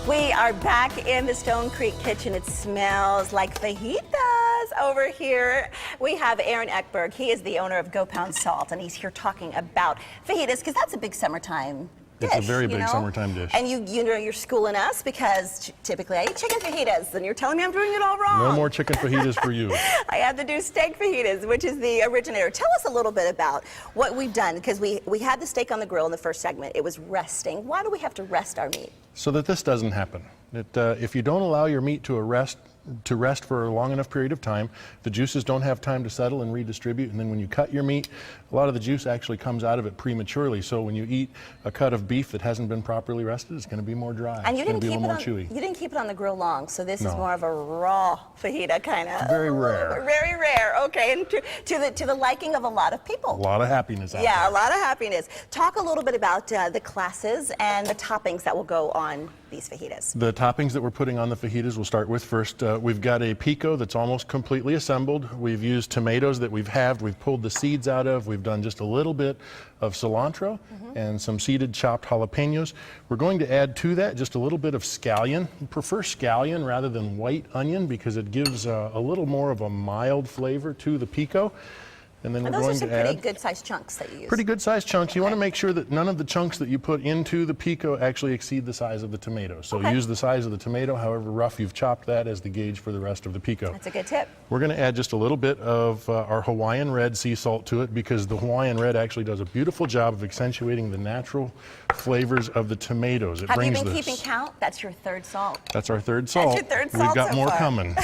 We are back in the Stone Creek kitchen. It smells like fajitas over here. We have Aaron Eckberg. He is the owner of Go Pound Salt, and he's here talking about fajitas because that's a big summertime dish. It's a very big summertime dish. And you're schooling us because typically I eat chicken fajitas, and you're telling me I'm doing it all wrong. No more chicken fajitas for you. I have to do steak fajitas, which is the originator. Tell us a little bit about what we've done, because we had the steak on the grill in the first segment. It was resting. Why do we have to rest our meat? So that this doesn't happen. If you don't allow your meat to rest for a long enough period of time, the juices don't have time to settle and redistribute, and then when you cut your meat, a lot of the juice actually comes out of it prematurely. So when you eat a cut of beef that hasn't been properly rested, it's going to be more dry. And it's going to be a little more chewy. You didn't keep it on the grill long, so this is more of a raw fajita kind of. Very rare. Very rare. Okay, and to the liking of a lot of people. A lot of happiness out there. Yeah, a lot of happiness. Talk a little bit about the classes and the toppings that will go on these fajitas. The toppings that we're putting on the fajitas, we'll start with first. We've got a pico that's almost completely assembled. We've used tomatoes that we've pulled the seeds out of. We've done just a little bit of cilantro and some seeded chopped jalapenos. We're going to add to that just a little bit of scallion. We prefer scallion rather than white onion because it gives a little more of a mild flavor to the pico. And then we're going to add... Those are some pretty good-sized chunks that you use. Pretty good-sized chunks. Okay. You want to make sure that none of the chunks that you put into the pico actually exceed the size of the tomato. So use the size of the tomato, however rough you've chopped that, as the gauge for the rest of the pico. That's a good tip. We're going to add just a little bit of our Hawaiian red sea salt to it because the Hawaiian red actually does a beautiful job of accentuating the natural flavors of the tomatoes. Have you been keeping count? That's your third salt. That's our third salt. That's your third salt. We've got so more far. coming.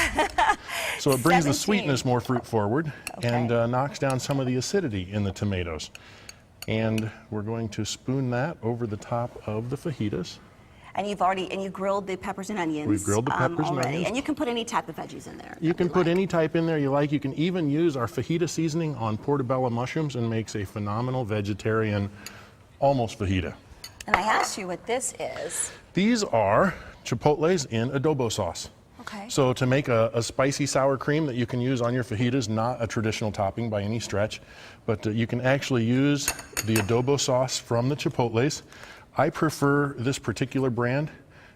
So it brings 17. the sweetness more fruit forward and knocks down some of the acidity in the tomatoes. And we're going to spoon that over the top of the fajitas. And you grilled the peppers and onions. We've grilled the peppers and onions. And you can put any type of veggies in there. You can put any type in there you like. You can even use our fajita seasoning on portobello mushrooms and makes a phenomenal vegetarian almost fajita. And I asked you what this is. These are chipotles in adobo sauce. Okay. So to make a spicy sour cream that you can use on your fajitas, not a traditional topping by any stretch, but you can actually use the adobo sauce from the chipotles. I prefer this particular brand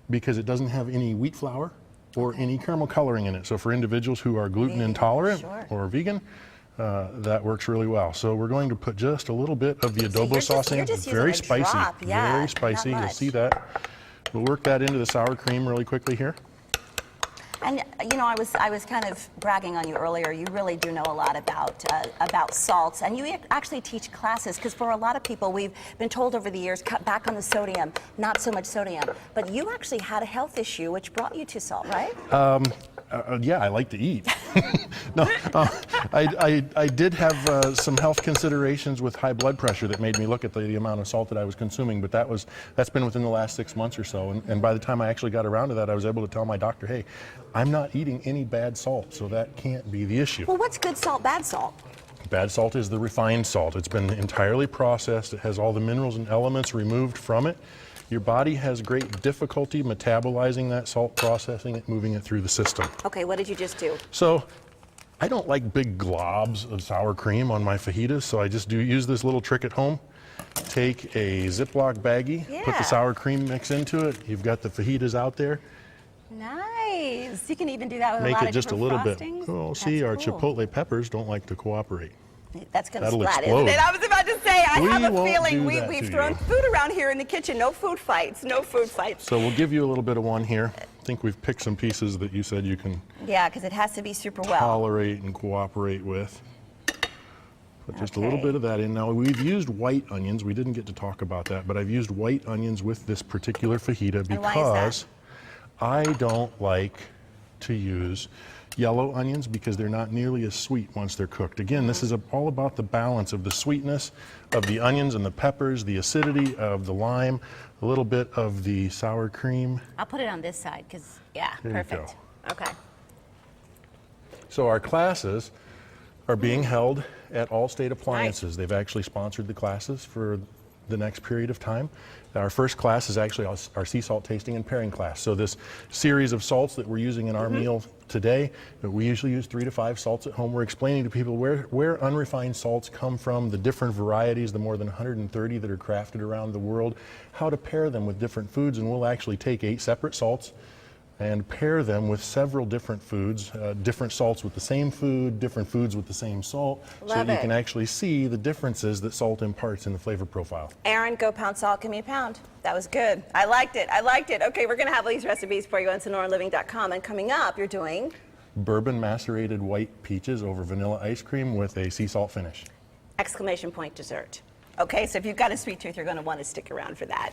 because it doesn't have any wheat flour or any caramel coloring in it. So for individuals who are gluten intolerant or vegan, that works really well. So we're going to put just a little bit of the adobo sauce in. Very spicy. Very spicy. You'll see that. We'll work that into the sour cream really quickly here. And I was kind of bragging on you earlier. You really do know a lot about salts, and you actually teach classes. Because for a lot of people, we've been told over the years, cut back on the sodium, not so much sodium. But you actually had a health issue, which brought you to salt, right? Yeah, I like to eat. No, I did have some health considerations with high blood pressure that made me look at the amount of salt that I was consuming, but that's been within the last 6 months or so. And by the time I actually got around to that, I was able to tell my doctor, hey, I'm not eating any bad salt, so that can't be the issue. Well, what's good salt, bad salt? Bad salt is the refined salt. It's been entirely processed. It has all the minerals and elements removed from it. Your body has great difficulty metabolizing that salt, processing it, moving it through the system. Okay, what did you just do? So I don't like big globs of sour cream on my fajitas, so I just use this little trick at home. Take a Ziploc baggie, put the sour cream mix into it. You've got the fajitas out there. Nice. You can even do that with Make a lot it just a little frostings. bit. Oh, see, our chipotle peppers don't like to cooperate. That's going to That'll splat, explode. isn't it? I was about to say, I have a feeling we've thrown food around here in the kitchen. No food fights, no food fights. So we'll give you a little bit of one here. I think we've picked some pieces that you said you can because it has to be super well tolerate and cooperate with. Put just a little bit of that in. Now, we've used white onions. We didn't get to talk about that, but I've used white onions with this particular fajita because I don't like to use yellow onions because they're not nearly as sweet once they're cooked. Again, this is all about the balance of the sweetness of the onions and the peppers, the acidity of the lime, a little bit of the sour cream. I'll put it on this side because, perfect. Okay. So our classes are being held at All State Appliances. They've actually sponsored the classes for the next period of time. Our first class is actually our sea salt tasting and pairing class. So this series of salts that we're using in our meal today, we usually use 3 to 5 salts at home. We're explaining to people where unrefined salts come from, the different varieties, the more than 130 that are crafted around the world, how to pair them with different foods, and we'll actually take 8 separate salts and pair them with several different foods, different salts with the same food, different foods with the same salt, so Love that you it. can actually see the differences that salt imparts in the flavor profile. Aaron, go pound salt, give me a pound. That was good. I liked it. I liked it. Okay, we're going to have all these recipes for you on SonoraLiving.com. And coming up, you're doing Bourbon macerated white peaches over vanilla ice cream with a sea salt finish. exclamation point dessert. Okay, so if you've got a sweet tooth, you're going to want to stick around for that.